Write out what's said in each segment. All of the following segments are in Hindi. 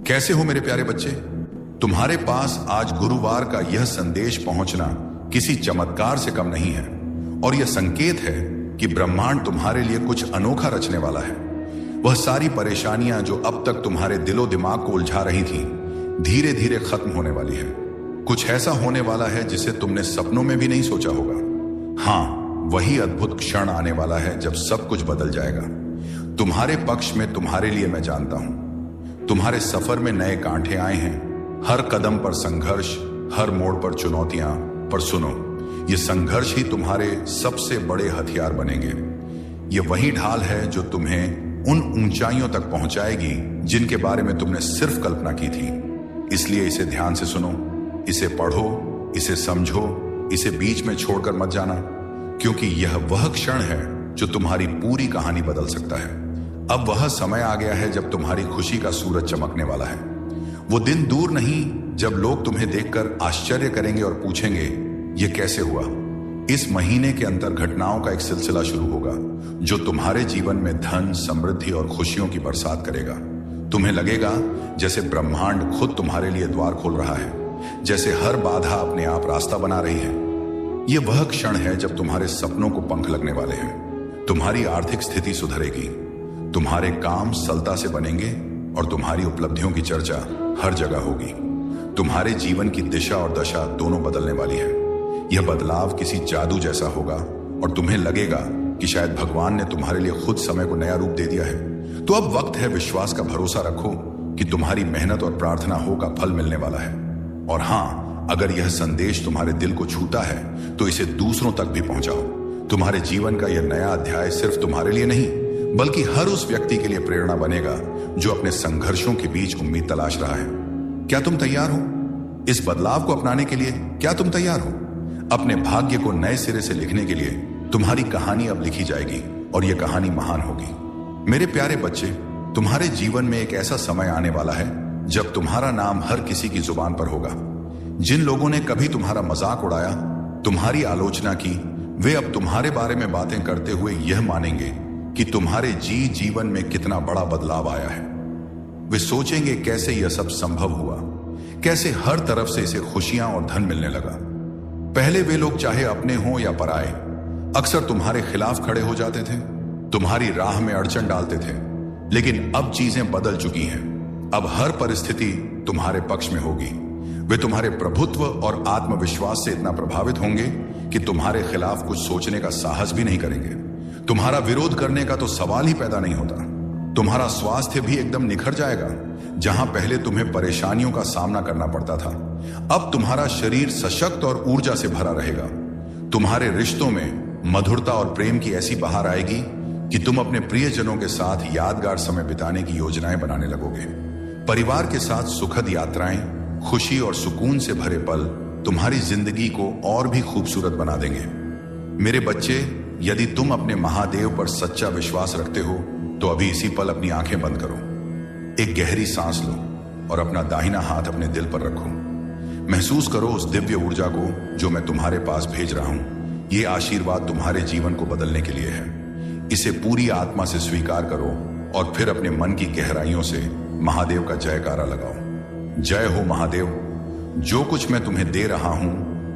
कैसे हो मेरे प्यारे बच्चे? तुम्हारे पास आज गुरुवार का यह संदेश पहुंचना किसी चमत्कार से कम नहीं है और यह संकेत है कि ब्रह्मांड तुम्हारे लिए कुछ अनोखा रचने वाला है। वह सारी परेशानियां जो अब तक तुम्हारे दिलो दिमाग को उलझा रही थीं, धीरे धीरे खत्म होने वाली है। कुछ ऐसा होने वाला है जिसे तुमने सपनों में भी नहीं सोचा होगा। हाँ, वही अद्भुत क्षण आने वाला है जब सब कुछ बदल जाएगा। तुम्हारे पक्ष में तुम्हारे लिए मैं जानता हूं। तुम्हारे सफर में नए कांटे आए हैं, हर कदम पर संघर्ष, हर मोड़ पर चुनौतियां। पर सुनो, ये संघर्ष ही तुम्हारे सबसे बड़े हथियार बनेंगे। ये वही ढाल है जो तुम्हें उन ऊंचाइयों तक पहुंचाएगी जिनके बारे में तुमने सिर्फ कल्पना की थी। इसलिए इसे ध्यान से सुनो, इसे पढ़ो, इसे समझो, इसे बीच में छोड़कर मत जाना, क्योंकि यह वह क्षण है जो तुम्हारी पूरी कहानी बदल सकता है। अब वह समय आ गया है जब तुम्हारी खुशी का सूरज चमकने वाला है। वो दिन दूर नहीं जब लोग तुम्हें देखकर आश्चर्य करेंगे और पूछेंगे, ये कैसे हुआ? इस महीने के अंतर घटनाओं का एक सिलसिला शुरू होगा जो तुम्हारे जीवन में धन, समृद्धि और खुशियों की बरसात करेगा। तुम्हें लगेगा जैसे ब्रह्मांड खुद तुम्हारे लिए द्वार खोल रहा है, जैसे हर बाधा अपने आप रास्ता बना रही है। यह वह क्षण है जब तुम्हारे सपनों को पंख लगने वाले हैं। तुम्हारी आर्थिक स्थिति सुधरेगी, तुम्हारे काम सरलता से बनेंगे और तुम्हारी उपलब्धियों की चर्चा हर जगह होगी। तुम्हारे जीवन की दिशा और दशा दोनों बदलने वाली है। यह बदलाव किसी जादू जैसा होगा और तुम्हें लगेगा कि शायद भगवान ने तुम्हारे लिए खुद समय को नया रूप दे दिया है। तो अब वक्त है, विश्वास का भरोसा रखो कि तुम्हारी मेहनत और प्रार्थना हो का फल मिलने वाला है। और हाँ, अगर यह संदेश तुम्हारे दिल को छूता है तो इसे दूसरों तक भी पहुंचाओ। तुम्हारे जीवन का यह नया अध्याय सिर्फ तुम्हारे लिए नहीं, बल्कि हर उस व्यक्ति के लिए प्रेरणा बनेगा जो अपने संघर्षों के बीच उम्मीद तलाश रहा है। क्या तुम तैयार हो? इस बदलाव को अपनाने के लिए क्या तुम तैयार हो? अपने भाग्य को नए सिरे से लिखने के लिए तुम्हारी कहानी अब लिखी जाएगी और यह कहानी महान होगी। मेरे प्यारे बच्चे, तुम्हारे जीवन में एक ऐसा समय आने वाला है जब तुम्हारा नाम हर किसी की जुबान पर होगा। जिन लोगों ने कभी तुम्हारा मजाक उड़ाया, तुम्हारी आलोचना की, वे अब तुम्हारे बारे में बातें करते हुए यह मानेंगे कि तुम्हारे जीवन में कितना बड़ा बदलाव आया है। वे सोचेंगे कैसे यह सब संभव हुआ, कैसे हर तरफ से इसे खुशियां और धन मिलने लगा। पहले वे लोग चाहे अपने हों या पराए, अक्सर तुम्हारे खिलाफ खड़े हो जाते थे, तुम्हारी राह में अड़चन डालते थे। लेकिन अब चीजें बदल चुकी हैं। अब हर परिस्थिति तुम्हारे पक्ष में होगी। वे तुम्हारे प्रभुत्व और आत्मविश्वास से इतना प्रभावित होंगे कि तुम्हारे खिलाफ कुछ सोचने का साहस भी नहीं करेंगे। तुम्हारा विरोध करने का तो सवाल ही पैदा नहीं होता। तुम्हारा स्वास्थ्य भी एकदम निखर जाएगा। जहां पहले तुम्हें परेशानियों का सामना करना पड़ता था, अब तुम्हारा शरीर सशक्त और ऊर्जा से भरा रहेगा। तुम्हारे रिश्तों में मधुरता और प्रेम की ऐसी बहार आएगी कि तुम अपने प्रियजनों के साथ यादगार समय बिताने की योजनाएं बनाने लगोगे। परिवार के साथ सुखद यात्राएं, खुशी और सुकून से भरे पल तुम्हारी जिंदगी को और भी खूबसूरत बना देंगे। मेरे बच्चे, यदि तुम अपने महादेव पर सच्चा विश्वास रखते हो तो अभी इसी पल अपनी आंखें बंद करो, एक गहरी सांस लो और अपना दाहिना हाथ अपने दिल पर रखो। महसूस करो उस दिव्य ऊर्जा को जो मैं तुम्हारे पास भेज रहा हूं। ये आशीर्वाद तुम्हारे जीवन को बदलने के लिए है। इसे पूरी आत्मा से स्वीकार करो और फिर अपने मन की गहराइयों से महादेव का जयकारा लगाओ। जय हो महादेव। जो कुछ मैं तुम्हें दे रहा हूं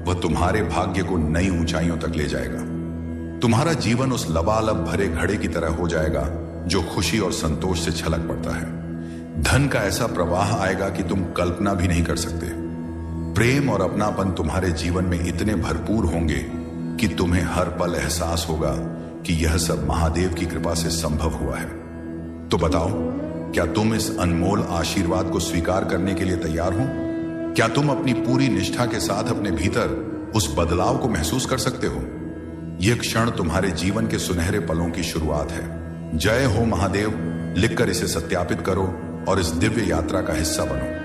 वह तुम्हारे भाग्य को नई ऊंचाइयों तक ले जाएगा। तुम्हारा जीवन उस लबालब भरे घड़े की तरह हो जाएगा जो खुशी और संतोष से छलक पड़ता है। धन का ऐसा प्रवाह आएगा कि तुम कल्पना भी नहीं कर सकते। प्रेम और अपनापन तुम्हारे जीवन में इतने भरपूर होंगे कि तुम्हें हर पल एहसास होगा कि यह सब महादेव की कृपा से संभव हुआ है। तो बताओ, क्या तुम इस अनमोल आशीर्वाद को स्वीकार करने के लिए तैयार हो? क्या तुम अपनी पूरी निष्ठा के साथ अपने भीतर उस बदलाव को महसूस कर सकते हो? यह क्षण तुम्हारे जीवन के सुनहरे पलों की शुरुआत है। जय हो महादेव लिखकर इसे सत्यापित करो और इस दिव्य यात्रा का हिस्सा बनो।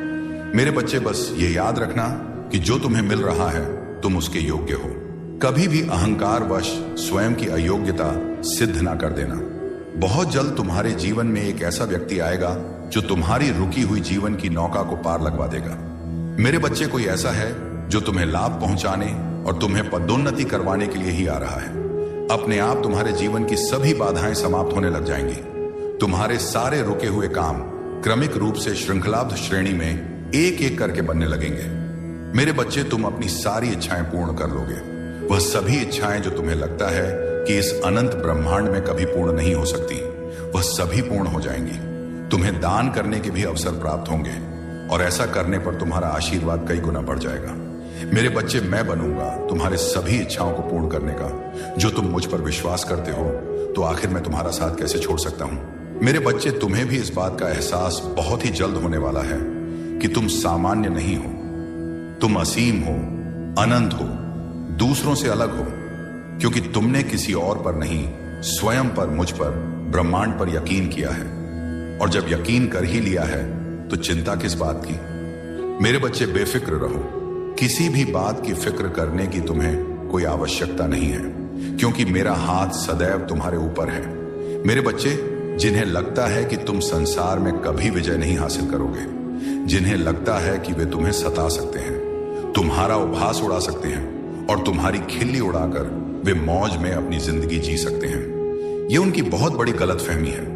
मेरे बच्चे, बस ये याद रखना कि जो तुम्हें मिल रहा है तुम उसके योग्य हो। कभी भी अहंकारवश स्वयं की अयोग्यता सिद्ध ना कर देना। बहुत जल्द तुम्हारे जीवन में एक ऐसा व्यक्ति आएगा जो तुम्हारी रुकी हुई जीवन की नौका को पार लगवा देगा। मेरे बच्चे, कोई ऐसा है जो तुम्हें लाभ पहुंचाने और तुम्हें पदोन्नति करवाने के लिए ही आ रहा है। अपने आप तुम्हारे जीवन की सभी बाधाएं समाप्त होने लग जाएंगी। तुम्हारे सारे रुके हुए काम क्रमिक रूप से श्रृंखलाबद्ध श्रेणी में एक एक करके बनने लगेंगे। मेरे बच्चे, तुम अपनी सारी इच्छाएं पूर्ण कर लोगे। वह सभी इच्छाएं जो तुम्हें लगता है कि इस अनंत ब्रह्मांड में कभी पूर्ण नहीं हो सकती, वह सभी पूर्ण हो जाएंगी। तुम्हें दान करने के भी अवसर प्राप्त होंगे और ऐसा करने पर तुम्हारा आशीर्वाद कई गुना बढ़ जाएगा। मेरे बच्चे, मैं बनूंगा तुम्हारे सभी इच्छाओं को पूर्ण करने का। जो तुम मुझ पर विश्वास करते हो, तो आखिर मैं तुम्हारा साथ कैसे छोड़ सकता हूं? मेरे बच्चे, तुम्हें भी इस बात का एहसास बहुत ही जल्द होने वाला है कि तुम सामान्य नहीं हो, तुम असीम हो, अनंत हो, दूसरों से अलग हो, क्योंकि तुमने किसी और पर नहीं, स्वयं पर, मुझ पर, ब्रह्मांड पर यकीन किया है। और जब यकीन कर ही लिया है तो चिंता किस बात की? मेरे बच्चे, बेफिक्र रहो। किसी भी बात की फिक्र करने की तुम्हें कोई आवश्यकता नहीं है, क्योंकि मेरा हाथ सदैव तुम्हारे ऊपर है। मेरे बच्चे, जिन्हें लगता है कि तुम संसार में कभी विजय नहीं हासिल करोगे, जिन्हें लगता है कि वे तुम्हें सता सकते हैं, तुम्हारा उपहास उड़ा सकते हैं और तुम्हारी खिल्ली उड़ाकर वे मौज में अपनी जिंदगी जी सकते हैं, ये उनकी बहुत बड़ी गलतफहमी है।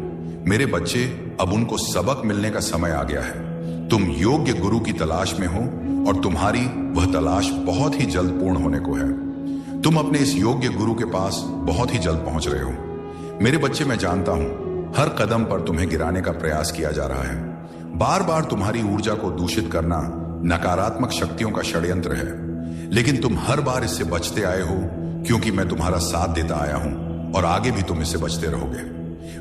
मेरे बच्चे, अब उनको सबक मिलने का समय आ गया है। तुम योग्य गुरु की तलाश में हो और तुम्हारी वह तलाश बहुत ही जल्द पूर्ण होने को है। तुम अपने इस योग्य गुरु के पास बहुत ही जल्द पहुंच रहे हो। मेरे बच्चे, मैं जानता हूं हर कदम पर तुम्हें गिराने का प्रयास किया जा रहा है। बार बार तुम्हारी ऊर्जा को दूषित करना नकारात्मक शक्तियों का षड्यंत्र है, लेकिन तुम हर बार इससे बचते आए हो, क्योंकि मैं तुम्हारा साथ देता आया हूं और आगे भी तुम इससे बचते रहोगे।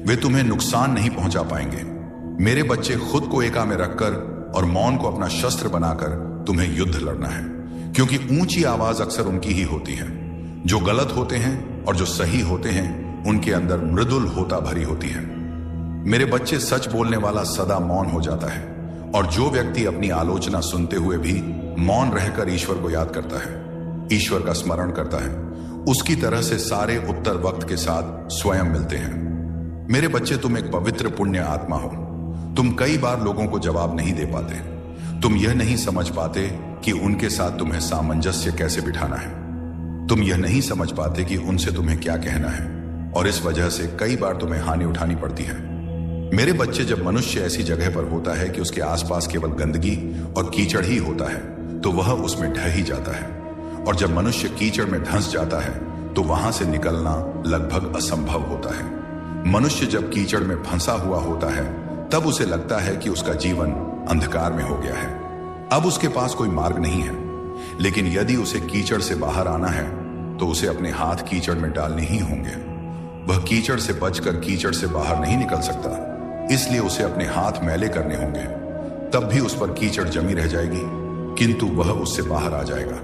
वे तुम्हें नुकसान नहीं पहुंचा पाएंगे। मेरे बच्चे, खुद को एका में रखकर और मौन को अपना शस्त्र बनाकर तुम्हें युद्ध लड़ना है, क्योंकि ऊंची आवाज अक्सर उनकी ही होती है। जो गलत होते हैं और जो सही होते हैं, उनके अंदर मृदुल होता भरी होती है। मेरे बच्चे, सच बोलने वाला सदा मौन हो जाता है, और जो व्यक्ति अपनी आलोचना सुनते हुए भी मौन रहकर ईश्वर को याद करता है, ईश्वर का स्मरण करता है, उसकी तरह से सारे उत्तर वक्त के साथ स्वयं मिलते हैं। मेरे बच्चे, तुम एक पवित्र पुण्य आत्मा हो। तुम कई बार लोगों को जवाब नहीं दे पाते। तुम यह नहीं समझ पाते कि उनके साथ तुम्हें सामंजस्य कैसे बिठाना है। तुम यह नहीं समझ पाते कि उनसे तुम्हें क्या कहना है, और इस वजह से कई बार तुम्हें हानि उठानी पड़ती है। मेरे बच्चे, जब मनुष्य ऐसी जगह पर होता है कि उसके आसपास केवल गंदगी और कीचड़ ही होता है, तो वह उसमें ढह ही जाता है। और जब मनुष्य कीचड़ में धंस जाता है, तो वहां से निकलना लगभग असंभव होता है। मनुष्य जब कीचड़ में फंसा हुआ होता है, तब उसे लगता है कि उसका जीवन अंधकार में हो गया है, अब उसके पास कोई मार्ग नहीं है। लेकिन यदि उसे कीचड़ से बाहर आना है, तो उसे अपने हाथ कीचड़ में डालने ही होंगे। वह कीचड़ से बचकर कीचड़ से बाहर नहीं निकल सकता, इसलिए उसे अपने हाथ मैले करने होंगे। तब भी उस पर कीचड़ जमी रह जाएगी, किंतु वह उससे बाहर आ जाएगा।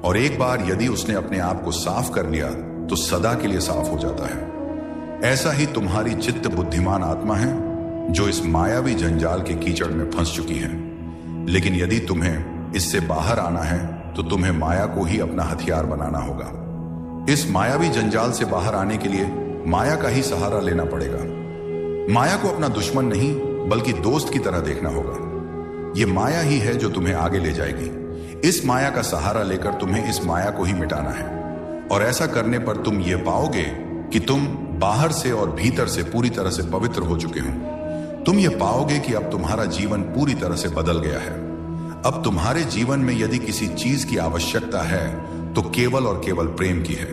और एक बार यदि उसने अपने आप को साफ कर लिया, तो सदा के लिए साफ हो जाता है। ऐसा ही तुम्हारी चित्त बुद्धिमान आत्मा है, जो इस मायावी जंजाल के कीचड़ में फंस चुकी है। लेकिन यदि तुम्हें इससे बाहर आना है, तो तुम्हें माया को ही अपना हथियार बनाना होगा। इस मायावी जंजाल से बाहर आने के लिए माया का ही सहारा लेना पड़ेगा। माया को अपना दुश्मन नहीं, बल्कि दोस्त की तरह देखना होगा। यह माया ही है जो तुम्हें आगे ले जाएगी। इस माया का सहारा लेकर तुम्हें इस माया को ही मिटाना है, और ऐसा करने पर तुम ये पाओगे कि तुम बाहर से और भीतर से पूरी तरह से पवित्र हो चुके हो। तुम ये पाओगे कि अब तुम्हारा जीवन पूरी तरह से बदल गया है। अब तुम्हारे जीवन में यदि किसी चीज की आवश्यकता है, तो केवल और केवल प्रेम की है।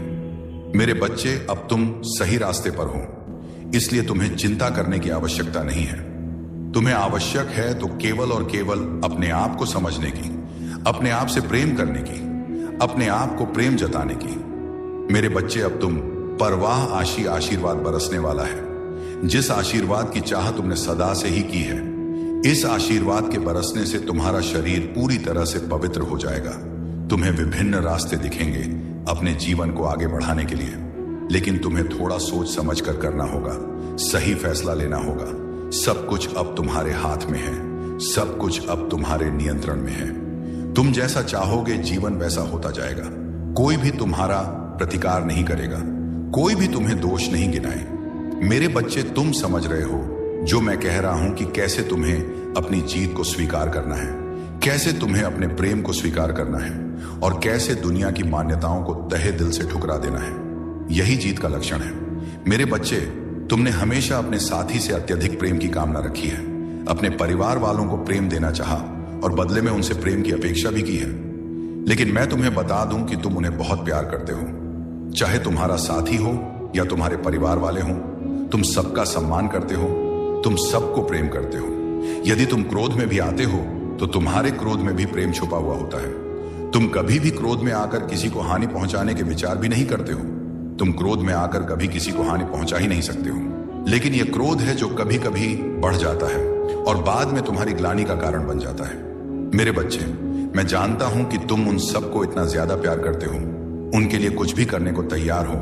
मेरे बच्चे, अब तुम सही रास्ते पर हो, इसलिए तुम्हें चिंता करने की आवश्यकता नहीं है। तुम्हें आवश्यक है तो केवल और केवल अपने आप को समझने की, अपने आप से प्रेम करने की, अपने आप को प्रेम जताने की। मेरे बच्चे, अब तुम परवाह आशी आशीर्वाद बरसने वाला है। जिस आशीर्वाद की चाह तुमने सदा से ही की है, इस आशीर्वाद के बरसने से तुम्हारा शरीर पूरी तरह से पवित्र हो जाएगा। तुम्हें विभिन्न रास्ते दिखेंगे अपने जीवन को आगे बढ़ाने के लिए, लेकिन तुम्हें थोड़ा सोच समझ कर करना होगा, सही फैसला लेना होगा। सब कुछ अब तुम्हारे हाथ में है, सब कुछ अब तुम्हारे नियंत्रण में है। तुम जैसा चाहोगे जीवन वैसा होता जाएगा। कोई भी तुम्हारा प्रतिकार नहीं करेगा, कोई भी तुम्हें दोष नहीं गिनाए। मेरे बच्चे, तुम समझ रहे हो जो मैं कह रहा हूं कि कैसे तुम्हें अपनी जीत को स्वीकार करना है, कैसे तुम्हें अपने प्रेम को स्वीकार करना है, और कैसे दुनिया की मान्यताओं को तहे दिल से ठुकरा देना है। यही जीत का लक्षण है। मेरे बच्चे, तुमने हमेशा अपने साथी से अत्यधिक प्रेम की कामना रखी है, अपने परिवार वालों को प्रेम देना चाहा और बदले में उनसे प्रेम की अपेक्षा भी की है। लेकिन मैं तुम्हें बता दूं कि तुम उन्हें बहुत प्यार करते हो, चाहे तुम्हारा साथी हो या तुम्हारे परिवार वाले हो। तुम सबका सम्मान करते हो, तुम सबको प्रेम करते हो। यदि तुम क्रोध में भी आते हो तो तुम्हारे क्रोध में भी प्रेम छुपा हुआ होता है। तुम कभी भी क्रोध में आकर किसी को हानि पहुंचाने के विचार भी नहीं करते हो। तुम क्रोध में आकर कभी किसी को हानि पहुंचा ही नहीं सकते हो। लेकिन यह क्रोध है जो कभी कभी बढ़ जाता है और बाद में तुम्हारी ग्लानि का कारण बन जाता है। मेरे बच्चे, मैं जानता हूं कि तुम उन सबको इतना ज्यादा प्यार करते हो, उनके लिए कुछ भी करने को तैयार हो।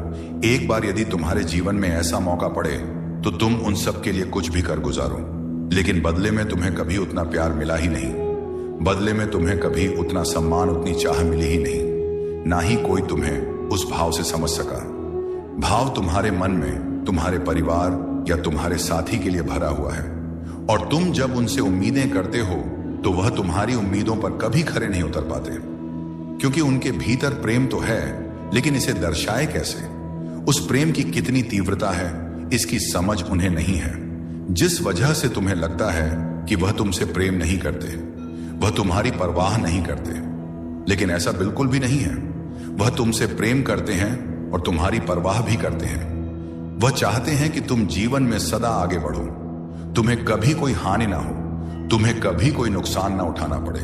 एक बार यदि तुम्हारे जीवन में ऐसा मौका पड़े तो तुम उन सब के लिए कुछ भी कर गुजारो। लेकिन बदले में तुम्हें कभी उतना प्यार मिला ही नहीं, बदले में तुम्हें कभी उतना सम्मान, उतनी चाह मिली ही नहीं। ना ही कोई तुम्हें उस भाव से समझ सका। भाव तुम्हारे मन में तुम्हारे परिवार या तुम्हारे साथी के लिए भरा हुआ है, और तुम जब उनसे उम्मीदें करते हो तो वह तुम्हारी उम्मीदों पर कभी खरे नहीं उतर पाते, क्योंकि उनके भीतर प्रेम तो है, लेकिन इसे दर्शाए कैसे, उस प्रेम की कितनी तीव्रता है, इसकी समझ उन्हें नहीं है। जिस वजह से तुम्हें लगता है कि वह तुमसे प्रेम नहीं करते, वह तुम्हारी परवाह नहीं करते, लेकिन ऐसा बिल्कुल भी नहीं है। वह तुमसे प्रेम करते हैं और तुम्हारी परवाह भी करते हैं। वह चाहते हैं कि तुम जीवन में सदा आगे बढ़ो, तुम्हें कभी कोई हानि ना हो, तुम्हें कभी कोई नुकसान ना उठाना पड़े।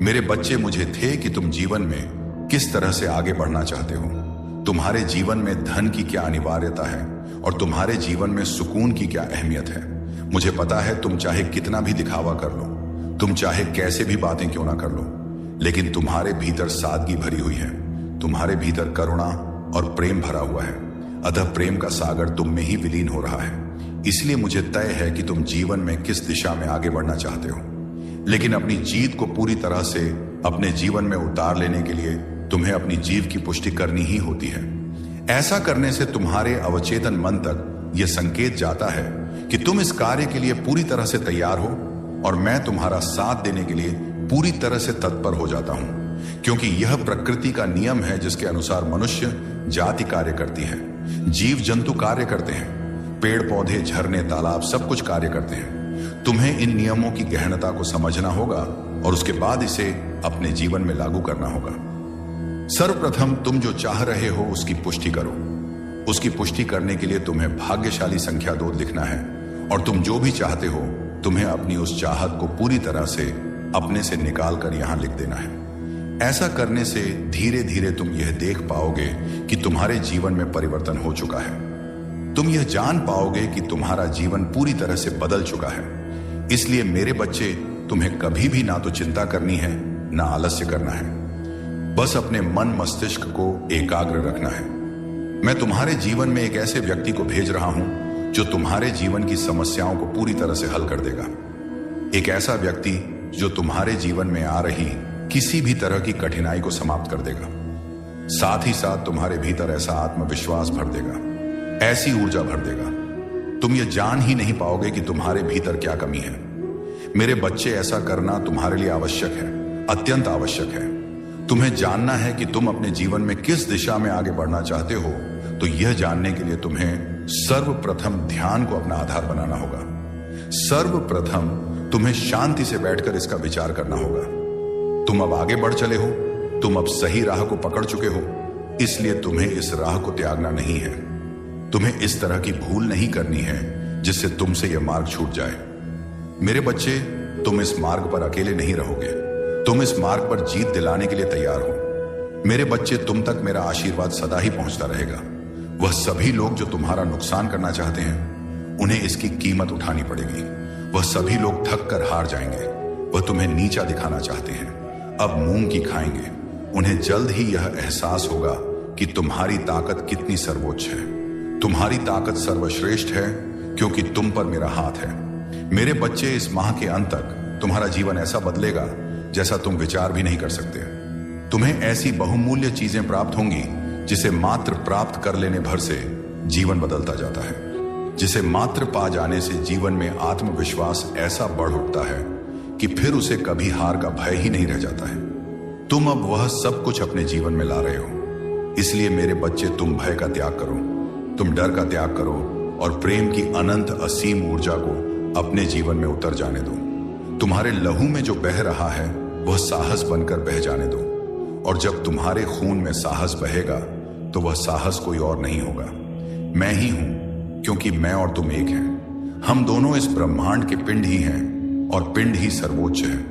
मेरे बच्चे, मुझे थे कि तुम जीवन में किस तरह से आगे बढ़ना चाहते हो, तुम्हारे जीवन में धन की क्या अनिवार्यता है और तुम्हारे जीवन में सुकून की क्या अहमियत है। मुझे पता है तुम चाहे कितना भी दिखावा कर लो, तुम चाहे कैसे भी बातें क्यों ना कर लो, लेकिन तुम्हारे भीतर सादगी भरी हुई है, तुम्हारे भीतर करुणा और प्रेम भरा हुआ है। अतः प्रेम का सागर तुम में ही विलीन हो रहा है। इसलिए मुझे तय है कि तुम जीवन में किस दिशा में आगे बढ़ना चाहते हो, लेकिन अपनी जीत को पूरी तरह से अपने जीवन में उतार लेने के लिए तुम्हें अपनी जीव की पुष्टि करनी ही होती है। ऐसा करने से तुम्हारे अवचेतन मन तक यह संकेत जाता है कि तुम इस कार्य के लिए पूरी तरह से तैयार हो, और मैं तुम्हारा साथ देने के लिए पूरी तरह से तत्पर हो जाता हूं, क्योंकि यह प्रकृति का नियम है जिसके अनुसार मनुष्य जाति कार्य करती है, जीव जंतु कार्य करते हैं, पेड़ पौधे, झरने, तालाब सब कुछ कार्य करते हैं। तुम्हें इन नियमों की गहनता को समझना होगा और उसके बाद इसे अपने जीवन में लागू करना होगा। सर्वप्रथम तुम जो चाह रहे हो उसकी पुष्टि करो। उसकी पुष्टि करने के लिए तुम्हें भाग्यशाली संख्या 2 लिखना है, और तुम जो भी चाहते हो तुम्हें अपनी उस चाहत को पूरी तरह से अपने से निकाल कर यहां लिख देना है। ऐसा करने से धीरे धीरे तुम यह देख पाओगे कि तुम्हारे जीवन में परिवर्तन हो चुका है। तुम यह जान पाओगे कि तुम्हारा जीवन पूरी तरह से बदल चुका है। इसलिए मेरे बच्चे, तुम्हें कभी भी ना तो चिंता करनी है ना आलस्य करना है, बस अपने मन मस्तिष्क को एकाग्र रखना है। मैं तुम्हारे जीवन में एक ऐसे व्यक्ति को भेज रहा हूं जो तुम्हारे जीवन की समस्याओं को पूरी तरह से हल कर देगा। एक ऐसा व्यक्ति जो तुम्हारे जीवन में आ रही किसी भी तरह की कठिनाई को समाप्त कर देगा, साथ ही साथ तुम्हारे भीतर ऐसा आत्मविश्वास भर देगा, ऐसी ऊर्जा भर देगा, तुम ये जान ही नहीं पाओगे कि तुम्हारे भीतर क्या कमी है। मेरे बच्चे, ऐसा करना तुम्हारे लिए आवश्यक है, अत्यंत आवश्यक है। तुम्हें जानना है कि तुम अपने जीवन में किस दिशा में आगे बढ़ना चाहते हो, तो यह जानने के लिए तुम्हें सर्वप्रथम ध्यान को अपना आधार बनाना होगा। सर्वप्रथम तुम्हें शांति से बैठकर इसका विचार करना होगा। तुम अब आगे बढ़ चले हो, तुम अब सही राह को पकड़ चुके हो, इसलिए तुम्हें इस राह को त्यागना नहीं है। तुम्हें इस तरह की भूल नहीं करनी है जिससे तुमसे यह मार्ग छूट जाए। मेरे बच्चे, तुम इस मार्ग पर अकेले नहीं रहोगे, तुम इस मार्ग पर जीत दिलाने के लिए तैयार हो। मेरे बच्चे, तुम तक मेरा आशीर्वाद सदा ही पहुंचता रहेगा। वह सभी लोग जो तुम्हारा नुकसान करना चाहते हैं, उन्हें इसकी कीमत उठानी पड़ेगी। वह सभी लोग थक कर हार जाएंगे। वह तुम्हें नीचा दिखाना चाहते हैं, अब मूंग की खाएंगे। उन्हें जल्द ही यह एहसास होगा कि तुम्हारी ताकत कितनी सर्वोच्च है। तुम्हारी ताकत सर्वश्रेष्ठ है, क्योंकि तुम पर मेरा हाथ है। मेरे बच्चे, इस माह के अंत तक तुम्हारा जीवन ऐसा बदलेगा जैसा तुम विचार भी नहीं कर सकते। तुम्हें ऐसी बहुमूल्य चीजें प्राप्त होंगी जिसे मात्र प्राप्त कर लेने भर से जीवन बदलता जाता है, जिसे मात्र पा जाने से जीवन में आत्मविश्वास ऐसा बढ़ उठता है कि फिर उसे कभी हार का भय ही नहीं रह जाता है। तुम अब वह सब कुछ अपने जीवन में ला रहे हो। इसलिए मेरे बच्चे, तुम भय का त्याग करो, तुम डर का त्याग करो और प्रेम की अनंत असीम ऊर्जा को अपने जीवन में उतर जाने दो। तुम्हारे लहू में जो बह रहा है वह साहस बनकर बह जाने दो। और जब तुम्हारे खून में साहस बहेगा तो वह साहस कोई और नहीं होगा, मैं ही हूं, क्योंकि मैं और तुम एक हैं। हम दोनों इस ब्रह्मांड के पिंड ही हैं और पिंड ही सर्वोच्च है।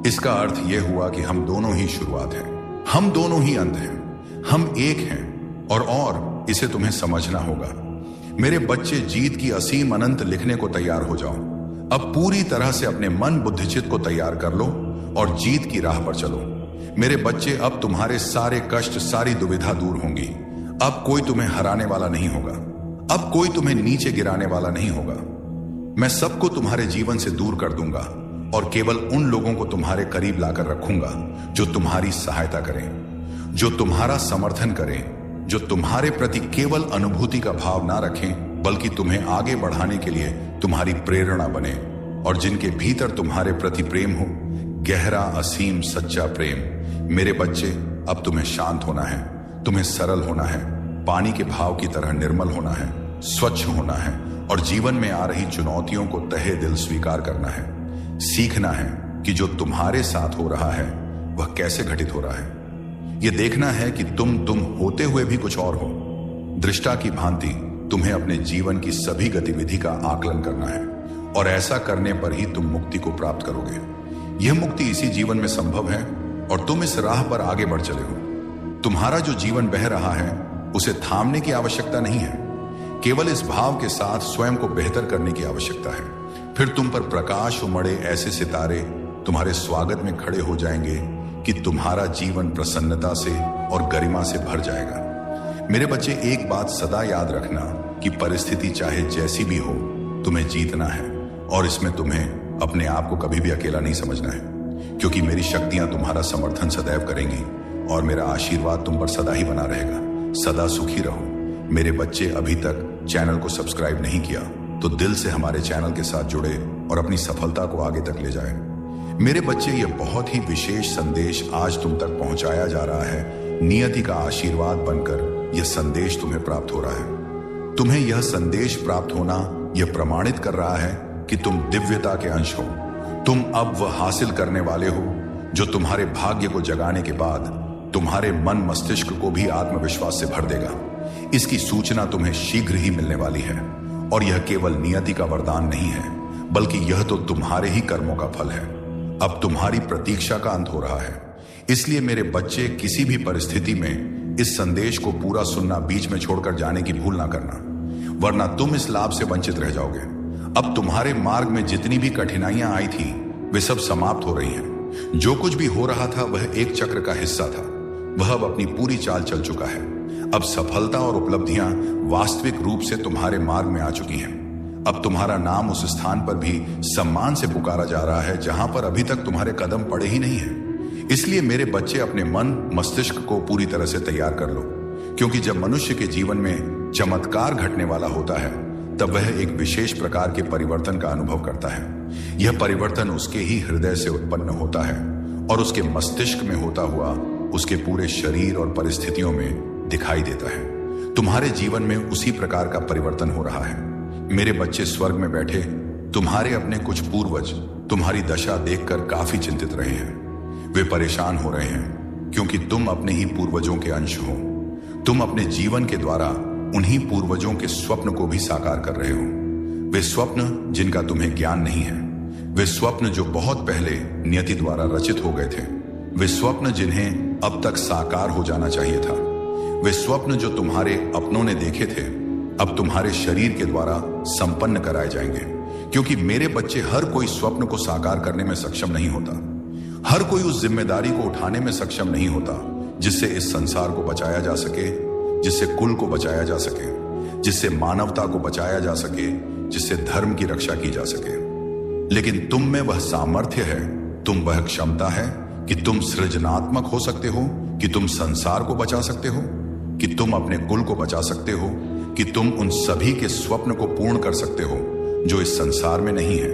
इसका अर्थ यह हुआ कि हम दोनों ही शुरुआत हैं, हम दोनों ही अंत हैं, हम एक हैं। और इसे तुम्हें समझना होगा। मेरे बच्चे, जीत की असीम अनंत लिखने को तैयार हो जाओ। अब पूरी तरह से अपने मन बुद्धि चित्त को तैयार कर लो और जीत की राह पर चलो। मेरे बच्चे, अब तुम्हारे सारे कष्ट, सारी दुविधा दूर होंगी। अब कोई तुम्हें हराने वाला नहीं होगा, अब कोई तुम्हें नीचे गिराने वाला नहीं होगा। मैं सबको तुम्हारे जीवन से दूर कर दूंगा और केवल उन लोगों को तुम्हारे करीब लाकर रखूंगा जो तुम्हारी सहायता करें, जो तुम्हारा समर्थन करें, जो तुम्हारे प्रति केवल अनुभूति का भाव ना रखें बल्कि तुम्हें आगे बढ़ाने के लिए तुम्हारी प्रेरणा बने, और जिनके भीतर तुम्हारे प्रति प्रेम हो, गहरा, असीम, सच्चा प्रेम। मेरे बच्चे, अब तुम्हें शांत होना है, तुम्हें सरल होना है, पानी के भाव की तरह निर्मल होना है, स्वच्छ होना है और जीवन में आ रही चुनौतियों को तहे दिल स्वीकार करना है। सीखना है कि जो तुम्हारे साथ हो रहा है वह कैसे घटित हो रहा है। यह देखना है कि तुम होते हुए भी कुछ और हो। दृष्टा की भांति तुम्हें अपने जीवन की सभी गतिविधि का आकलन करना है और ऐसा करने पर ही तुम मुक्ति को प्राप्त करोगे। यह मुक्ति इसी जीवन में संभव है और तुम इस राह पर आगे बढ़ चले हो। तुम्हारा जो जीवन बह रहा है उसे थामने की आवश्यकता नहीं है, केवल इस भाव के साथ स्वयं को बेहतर करने की आवश्यकता है। फिर तुम पर प्रकाश उमड़े ऐसे सितारे तुम्हारे स्वागत में खड़े हो जाएंगे कि तुम्हारा जीवन प्रसन्नता से और गरिमा से भर जाएगा। मेरे बच्चे, एक बात सदा याद रखना कि परिस्थिति चाहे जैसी भी हो, तुम्हें जीतना है और इसमें तुम्हें अपने आप को कभी भी अकेला नहीं समझना है, क्योंकि मेरी शक्तियां तुम्हारा समर्थन सदैव करेंगी और मेरा आशीर्वाद तुम पर सदा ही बना रहेगा। सदा सुखी रहो। मेरे बच्चे, अभी तक चैनल को सब्सक्राइब नहीं किया तो दिल से हमारे चैनल के साथ जुड़े और अपनी सफलता को आगे तक ले जाए। मेरे बच्चे, यह बहुत ही विशेष संदेश आज तुम तक पहुंचाया जा रहा है। नियति का आशीर्वाद बनकर यह संदेश तुम्हें प्राप्त हो रहा है। तुम्हें यह संदेश प्राप्त होना यह प्रमाणित कर रहा है कि तुम दिव्यता के अंश हो। तुम अब वह हासिल करने वाले हो जो तुम्हारे भाग्य को जगाने के बाद तुम्हारे मन मस्तिष्क को भी आत्मविश्वास से भर देगा। इसकी सूचना तुम्हें शीघ्र ही मिलने वाली है और यह केवल नियति का वरदान नहीं है, बल्कि यह तो तुम्हारे ही कर्मों का फल है। अब तुम्हारी प्रतीक्षा का अंत हो रहा है। इसलिए मेरे बच्चे, किसी भी परिस्थिति में इस संदेश को पूरा सुनना बीच में छोड़कर जाने की भूल ना करना, वरना तुम इस लाभ से वंचित रह जाओगे। अब तुम्हारे मार्ग में जितनी भी कठिनाइयां आई थी वे सब समाप्त हो रही हैं। जो कुछ भी हो रहा था वह एक चक्र का हिस्सा था, वह अब अपनी पूरी चाल चल चुका है। अब सफलता और उपलब्धियां वास्तविक रूप से तुम्हारे मार्ग में आ चुकी हैं। अब तुम्हारा नाम उस स्थान पर भी सम्मान से पुकारा जा रहा है जहां पर अभी तक तुम्हारे कदम पड़े ही नहीं है। इसलिए मेरे बच्चे, अपने मन मस्तिष्क को पूरी तरह से तैयार कर लो, क्योंकि जब मनुष्य के जीवन में चमत्कार घटने वाला होता है तब वह एक विशेष प्रकार के परिवर्तन का अनुभव करता है। यह परिवर्तन उसके ही हृदय से उत्पन्न होता है और उसके मस्तिष्क में होता हुआ उसके पूरे शरीर और परिस्थितियों में दिखाई देता है। तुम्हारे जीवन में उसी प्रकार का परिवर्तन हो रहा है। मेरे बच्चे, स्वर्ग में बैठे तुम्हारे अपने कुछ पूर्वज तुम्हारी दशा देखकर काफी चिंतित रहे हैं। वे परेशान हो रहे हैं क्योंकि तुम अपने ही पूर्वजों के अंश हो। तुम अपने जीवन के द्वारा उन्हीं पूर्वजों के स्वप्न को भी साकार कर रहे हो। वे स्वप्न जिनका तुम्हें ज्ञान नहीं है, वे स्वप्न जो बहुत पहले नियति द्वारा रचित हो गए थे, वे स्वप्न जिन्हें अब तक साकार हो जाना चाहिए था, वे स्वप्न जो तुम्हारे अपनों ने देखे थे अब तुम्हारे शरीर के द्वारा संपन्न कराए जाएंगे। क्योंकि मेरे बच्चे, हर कोई स्वप्न को साकार करने में सक्षम नहीं होता। हर कोई उस जिम्मेदारी को उठाने में सक्षम नहीं होता जिससे इस संसार को बचाया जा सके, जिससे कुल को बचाया जा सके, जिससे मानवता को बचाया जा सके, जिससे धर्म की रक्षा की जा सके। लेकिन तुम में वह सामर्थ्य है, तुम वह क्षमता है कि तुम सृजनात्मक हो सकते हो, कि तुम संसार को बचा सकते हो, कि तुम अपने कुल को बचा सकते हो, कि तुम उन सभी के स्वप्न को पूर्ण कर सकते हो जो इस संसार में नहीं है,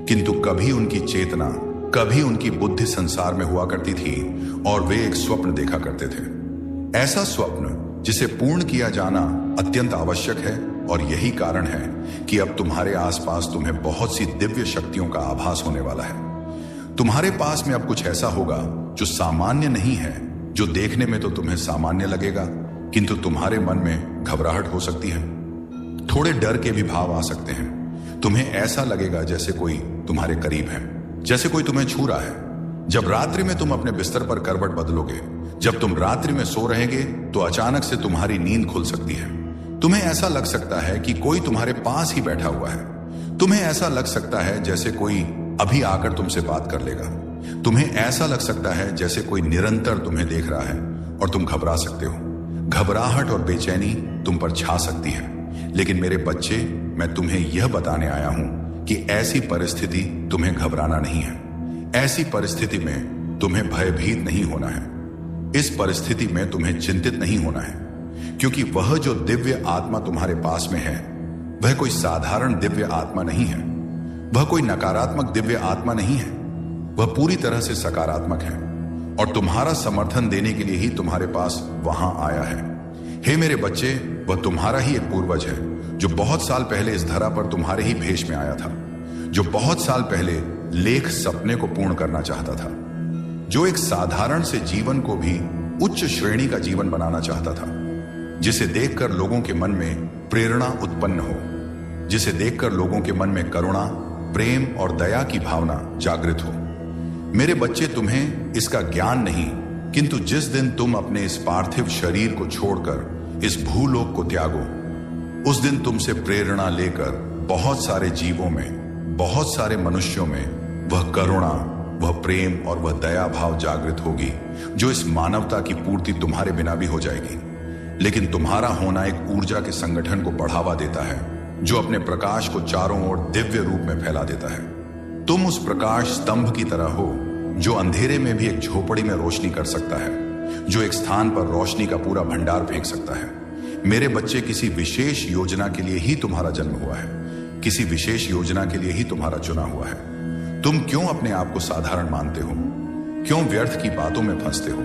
किंतु कभी उनकी चेतना, कभी उनकी बुद्धि संसार में हुआ करती थी और वे एक स्वप्न देखा करते थे। ऐसा स्वप्न जिसे पूर्ण किया जाना अत्यंत आवश्यक है और यही कारण है कि अब तुम्हारे आसपास तुम्हें बहुत सी दिव्य शक्तियों का आभास होने वाला है। तुम्हारे पास में अब कुछ ऐसा होगा जो सामान्य नहीं है, जो देखने में तो तुम्हें सामान्य लगेगा, किंतु तुम्हारे मन में घबराहट हो सकती है। थोड़े डर के भी भाव आ सकते हैं। तुम्हें ऐसा लगेगा जैसे कोई तुम्हारे करीब है, जैसे कोई तुम्हें छू रहा है। जब रात्रि में तुम अपने बिस्तर पर करवट बदलोगे, जब तुम रात्रि में सो रहेंगे, तो अचानक से तुम्हारी नींद खुल सकती है। तुम्हें ऐसा लग सकता है कि कोई तुम्हारे पास ही बैठा हुआ है। तुम्हें ऐसा लग सकता है जैसे कोई अभी आकर तुमसे बात कर लेगा। तुम्हें ऐसा लग सकता है जैसे कोई निरंतर तुम्हें देख रहा है और तुम घबरा सकते हो। घबराहट और बेचैनी तुम पर छा सकती है। लेकिन मेरे बच्चे, मैं तुम्हें यह बताने आया हूं कि ऐसी परिस्थिति तुम्हें घबराना नहीं है। ऐसी परिस्थिति में तुम्हें भयभीत नहीं होना है। इस परिस्थिति में तुम्हें चिंतित नहीं होना है, क्योंकि वह जो दिव्य आत्मा तुम्हारे पास में है, वह कोई साधारण दिव्य आत्मा नहीं है। वह कोई नकारात्मक दिव्य आत्मा नहीं है। वह पूरी तरह से सकारात्मक है और तुम्हारा समर्थन देने के लिए ही तुम्हारे पास वहां आया है। हे मेरे बच्चे, वह तुम्हारा ही एक पूर्वज है, जो बहुत साल पहले इस धरा पर तुम्हारे ही भेष में आया था, जो बहुत साल पहले लेख सपने को पूर्ण करना चाहता था, जो एक साधारण से जीवन को भी उच्च श्रेणी का जीवन बनाना चाहता था, जिसे देखकर लोगों के मन में प्रेरणा उत्पन्न हो, जिसे देखकर लोगों के मन में करुणा, प्रेम और दया की भावना जागृत हो। मेरे बच्चे, तुम्हें इसका ज्ञान नहीं, किंतु जिस दिन तुम अपने इस पार्थिव शरीर को छोड़कर इस भूलोक को त्यागो, उस दिन तुमसे प्रेरणा लेकर बहुत सारे जीवों में, बहुत सारे मनुष्यों में वह करुणा, वह प्रेम और वह दया भाव जागृत होगी, जो इस मानवता की पूर्ति तुम्हारे बिना भी हो जाएगी। लेकिन तुम्हारा होना एक ऊर्जा के संगठन को बढ़ावा देता है, जो अपने प्रकाश को चारों ओर दिव्य रूप में फैला देता है। तुम उस प्रकाश स्तंभ की तरह हो, जो अंधेरे में भी एक झोपड़ी में रोशनी कर सकता है, जो एक स्थान पर रोशनी का पूरा भंडार फेंक सकता है। मेरे बच्चे, किसी विशेष योजना के लिए ही तुम्हारा जन्म हुआ है, किसी विशेष योजना के लिए ही तुम्हारा चुना हुआ है। तुम क्यों अपने आप को साधारण मानते हो? क्यों व्यर्थ की बातों में फंसते हो?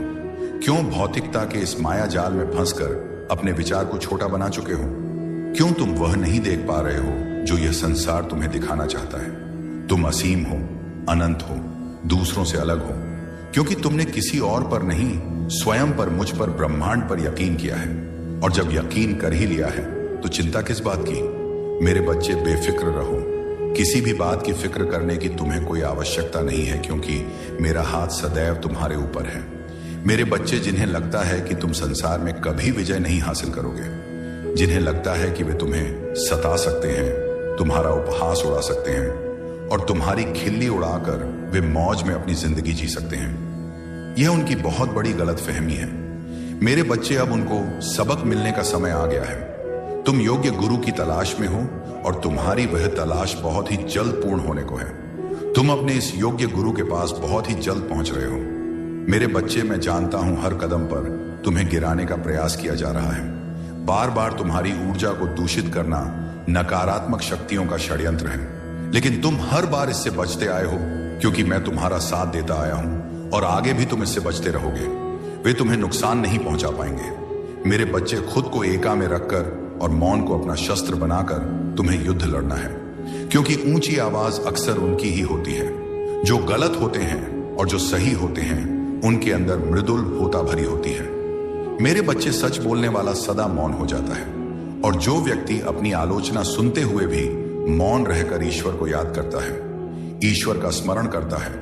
क्यों भौतिकता के इस माया जाल में फंसकर अपने विचार को छोटा बना चुके हो? क्यों तुम वह नहीं देख पा रहे हो जो यह संसार तुम्हें दिखाना चाहता है? तुम असीम हो, अनंत हो, दूसरों से अलग हो, क्योंकि तुमने किसी और पर नहीं, स्वयं पर, मुझ पर, ब्रह्मांड पर यकीन किया है। और जब यकीन कर ही लिया है तो चिंता किस बात की? मेरे बच्चे, बेफिक्र रहो। किसी भी बात की फिक्र करने की तुम्हें कोई आवश्यकता नहीं है, क्योंकि मेरा हाथ सदैव तुम्हारे ऊपर है। मेरे बच्चे, जिन्हें लगता है कि तुम संसार में कभी विजय नहीं हासिल करोगे, जिन्हें लगता है कि वे तुम्हें सता सकते हैं, तुम्हारा उपहास उड़ा सकते हैं और तुम्हारी खिल्ली उड़ाकर वे मौज में अपनी जिंदगी जी सकते हैं, यह उनकी बहुत बड़ी गलतफहमी है। मेरे बच्चे, अब उनको सबक मिलने का समय आ गया है। तुम योग्य गुरु की तलाश में हो और तुम्हारी वह तलाश बहुत ही जल्द पूर्ण होने को है। तुम अपने इस योग्य गुरु के पास बहुत ही जल्द पहुंच रहे हो। मेरे बच्चे, मैं जानता हूं हर कदम पर तुम्हें गिराने का प्रयास किया जा रहा है। बार बार तुम्हारी ऊर्जा को दूषित करना नकारात्मक शक्तियों का षड्यंत्र है, लेकिन तुम हर बार इससे बचते आए हो, क्योंकि मैं तुम्हारा साथ देता आया हूं और आगे भी तुम इससे बचते रहोगे। वे तुम्हें नुकसान नहीं पहुंचा पाएंगे। मेरे बच्चे, खुद को एका में रखकर और मौन को अपना शस्त्र बनाकर तुम्हें युद्ध लड़ना है, क्योंकि ऊंची आवाज अक्सर उनकी ही होती है। जो गलत होते हैं और जो सही होते हैं, उनके अंदर मृदुल होता भरी होती है। मेरे बच्चे, सच बोलने वाला सदा मौन हो जाता है, और जो व्यक्ति अपनी आलोचना सुनते हुए भी मौन रहकर ईश्वर को याद करता है, ईश्वर का स्मरण करता है,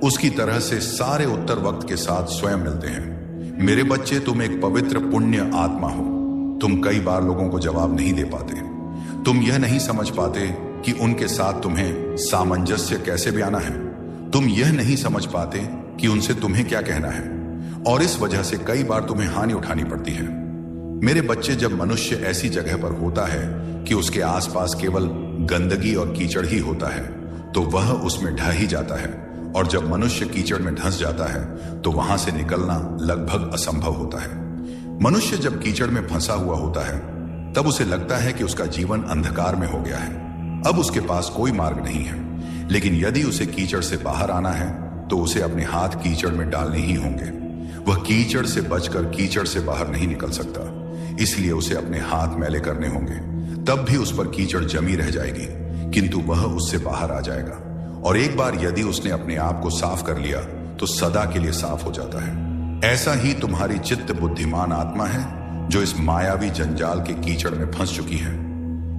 उसकी तरह से सारे उत्तर वक्त के साथ स्वयं मिलते हैं। मेरे बच्चे, तुम एक पवित्र पुण्य आत्मा हो। तुम कई बार लोगों को जवाब नहीं दे पाते। तुम यह नहीं समझ पाते कि उनके साथ तुम्हें सामंजस्य कैसे बयाना है। तुम यह नहीं समझ पाते कि उनसे तुम्हें क्या कहना है, और इस वजह से कई बार तुम्हें हानि उठानी पड़ती है। मेरे बच्चे, जब मनुष्य ऐसी जगह पर होता है कि उसके आसपास केवल गंदगी और कीचड़ ही होता है, तो वह उसमें ढह ही जाता है, और जब मनुष्य कीचड़ में धंस जाता है तो वहां से निकलना लगभग असंभव होता है। मनुष्य जब कीचड़ में फंसा हुआ होता है, तब उसे लगता है कि उसका जीवन अंधकार में हो गया है, अब उसके पास कोई मार्ग नहीं है। लेकिन यदि उसे कीचड़ से बाहर आना है, तो उसे अपने हाथ कीचड़ में डालने ही होंगे। वह कीचड़ से बचकर कीचड़ से बाहर नहीं निकल सकता, इसलिए उसे अपने हाथ मैले करने होंगे, तब भी उस पर कीचड़ जमी रह जाएगी, किंतु वह उससे बाहर आ जाएगा। और एक बार यदि उसने अपने आप को साफ कर लिया तो सदा के लिए साफ हो जाता है। ऐसा ही तुम्हारी चित्त बुद्धिमान आत्मा है जो इस मायावी जंजाल के कीचड़ में फंस चुकी है।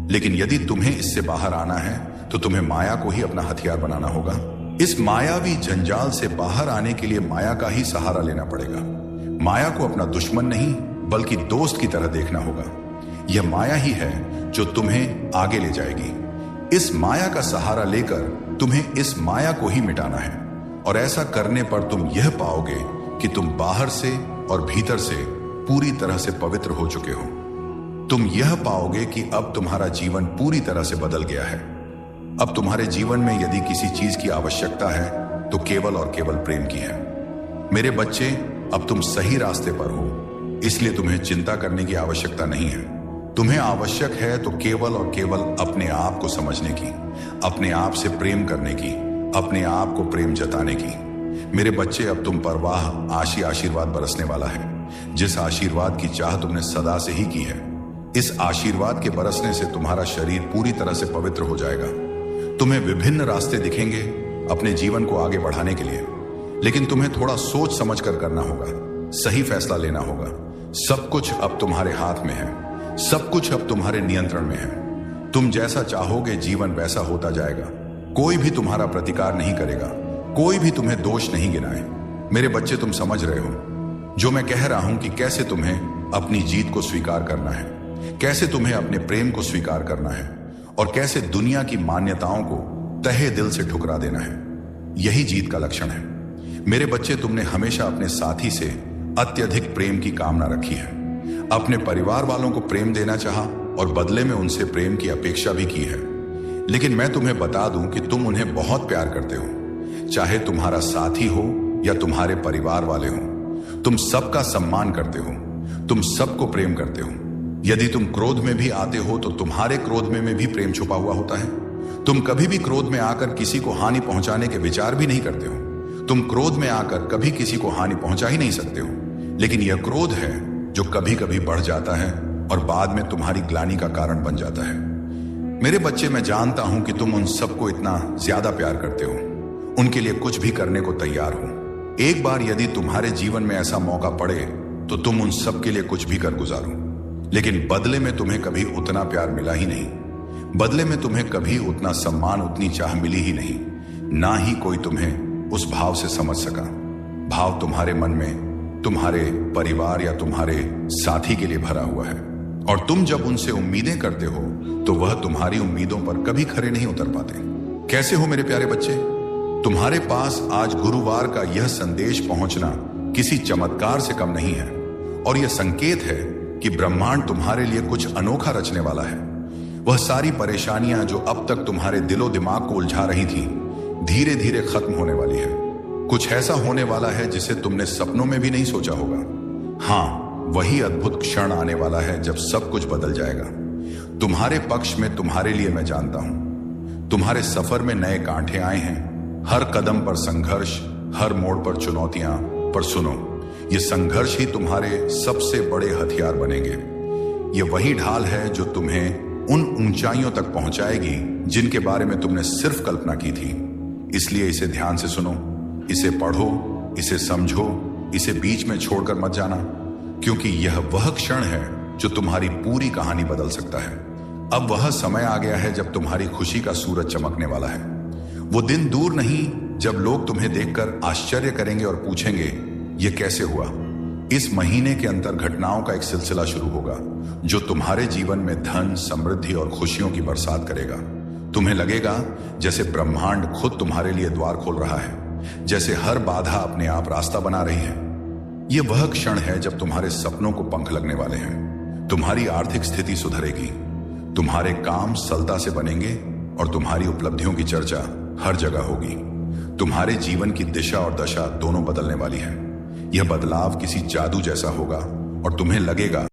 लेकिन यदि तुम्हें इससे बाहर आना है तो तुम्हें माया को ही अपना हथियार बनाना होगा। इस मायावी जंजाल से बाहर आने के लिए माया का ही सहारा लेना पड़ेगा। माया को अपना दुश्मन नहीं बल्कि दोस्त की तरह देखना होगा। यह माया ही है जो तुम्हें आगे ले जाएगी। इस माया का सहारा लेकर तुम्हें इस माया को ही मिटाना है, और ऐसा करने पर तुम यह पाओगे कि तुम बाहर से और भीतर से पूरी तरह से पवित्र हो चुके हो। तुम यह पाओगे कि अब तुम्हारा जीवन पूरी तरह से बदल गया है। अब तुम्हारे जीवन में यदि किसी चीज की आवश्यकता है तो केवल और केवल प्रेम की है। मेरे बच्चे, अब तुम सही रास्ते पर हो, इसलिए तुम्हें चिंता करने की आवश्यकता नहीं है। तुम्हें आवश्यक है तो केवल और केवल अपने आप को समझने की, अपने आप से प्रेम करने की, अपने आप को प्रेम जताने की। मेरे बच्चे, अब तुम पर वाह आशीर्वाद बरसने वाला है। जिस आशीर्वाद की चाह तुमने सदा से ही की है, इस आशीर्वाद के बरसने से तुम्हारा शरीर पूरी तरह से पवित्र हो जाएगा। तुम्हें विभिन्न रास्ते दिखेंगे अपने जीवन को आगे बढ़ाने के लिए, लेकिन तुम्हें थोड़ा सोच समझ कर करना होगा, सही फैसला लेना होगा। सब कुछ अब तुम्हारे हाथ में है, सब कुछ अब तुम्हारे नियंत्रण में है। तुम जैसा चाहोगे जीवन वैसा होता जाएगा। कोई भी तुम्हारा प्रतिकार नहीं करेगा, कोई भी तुम्हें दोष नहीं गिनाए। मेरे बच्चे, तुम समझ रहे हो जो मैं कह रहा हूं कि कैसे तुम्हें अपनी जीत को स्वीकार करना है, कैसे तुम्हें अपने प्रेम को स्वीकार करना है, और कैसे दुनिया की मान्यताओं को तहे दिल से ठुकरा देना है। यही जीत का लक्षण है। मेरे बच्चे, तुमने हमेशा अपने साथी से अत्यधिक प्रेम की कामना रखी है। अपने परिवार वालों को प्रेम देना चाहा और बदले में उनसे प्रेम की अपेक्षा भी की है। लेकिन मैं तुम्हें बता दूं कि तुम उन्हें बहुत प्यार करते हो, चाहे तुम्हारा साथी हो या तुम्हारे परिवार वाले हो। तुम सबका सम्मान करते हो, तुम सबको प्रेम करते हो। यदि तुम क्रोध में भी आते हो तो तुम्हारे क्रोध में भी प्रेम छुपा हुआ होता है। तुम कभी भी क्रोध में आकर किसी को हानि पहुंचाने के विचार भी नहीं करते हो। तुम क्रोध में आकर कभी किसी को हानि पहुंचा ही नहीं सकते हो। लेकिन यह क्रोध है जो कभी कभी बढ़ जाता है और बाद में तुम्हारी ग्लानि का कारण बन जाता है। मेरे बच्चे, मैं जानता हूं कि तुम उन सबको इतना ज्यादा प्यार करते हो, उनके लिए कुछ भी करने को तैयार हो। एक बार यदि तुम्हारे जीवन में ऐसा मौका पड़े तो तुम उन सब के लिए कुछ भी कर गुजारो। लेकिन बदले में तुम्हें कभी उतना प्यार मिला ही नहीं, बदले में तुम्हें कभी उतना सम्मान, उतनी चाह मिली ही नहीं। ना ही कोई तुम्हें उस भाव से समझ सका। भाव तुम्हारे मन में तुम्हारे परिवार या तुम्हारे साथी के लिए भरा हुआ है, और तुम जब उनसे उम्मीदें करते हो तो वह तुम्हारी उम्मीदों पर कभी खरे नहीं उतर पाते। कैसे हो मेरे प्यारे बच्चे? तुम्हारे पास आज गुरुवार का यह संदेश पहुंचना किसी चमत्कार से कम नहीं है, और यह संकेत है कि ब्रह्मांड तुम्हारे लिए कुछ अनोखा रचने वाला है। वह सारी परेशानियां जो अब तक तुम्हारे दिलो दिमाग को उलझा रही थी, धीरे धीरे खत्म होने वाली है। कुछ ऐसा होने वाला है जिसे तुमने सपनों में भी नहीं सोचा होगा। हाँ, वही अद्भुत क्षण आने वाला है जब सब कुछ बदल जाएगा। तुम्हारे पक्ष में तुम्हारे लिए मैं जानता हूं। तुम्हारे सफर में नए कांटे आए हैं, हर कदम पर संघर्ष, हर मोड़ पर चुनौतियां। पर सुनो, ये संघर्ष ही तुम्हारे सबसे बड़े हथियार बनेंगे। ये वही ढाल है जो तुम्हें उन ऊंचाइयों तक पहुंचाएगी जिनके बारे में तुमने सिर्फ कल्पना की थी। इसलिए इसे ध्यान से सुनो, इसे पढ़ो, इसे समझो, इसे बीच में छोड़कर मत जाना, क्योंकि यह वह क्षण है जो तुम्हारी पूरी कहानी बदल सकता है। अब वह समय आ गया है जब तुम्हारी खुशी का सूरज चमकने वाला है। वो दिन दूर नहीं जब लोग तुम्हें देखकर आश्चर्य करेंगे और पूछेंगे, ये कैसे हुआ? इस महीने के अंतर घटनाओं का एक सिलसिला शुरू होगा जो तुम्हारे जीवन में धन, समृद्धि और खुशियों की बरसात करेगा। तुम्हें लगेगा जैसे ब्रह्मांड खुद तुम्हारे लिए द्वार खोल रहा है, जैसे हर बाधा अपने आप रास्ता बना रही है। यह वह क्षण है जब तुम्हारे सपनों को पंख लगने वाले हैं। तुम्हारी आर्थिक स्थिति सुधरेगी, तुम्हारे काम सरलता से बनेंगे और तुम्हारी उपलब्धियों की चर्चा हर जगह होगी। तुम्हारे जीवन की दिशा और दशा दोनों बदलने वाली है। यह बदलाव किसी जादू जैसा होगा और तुम्हें लगेगा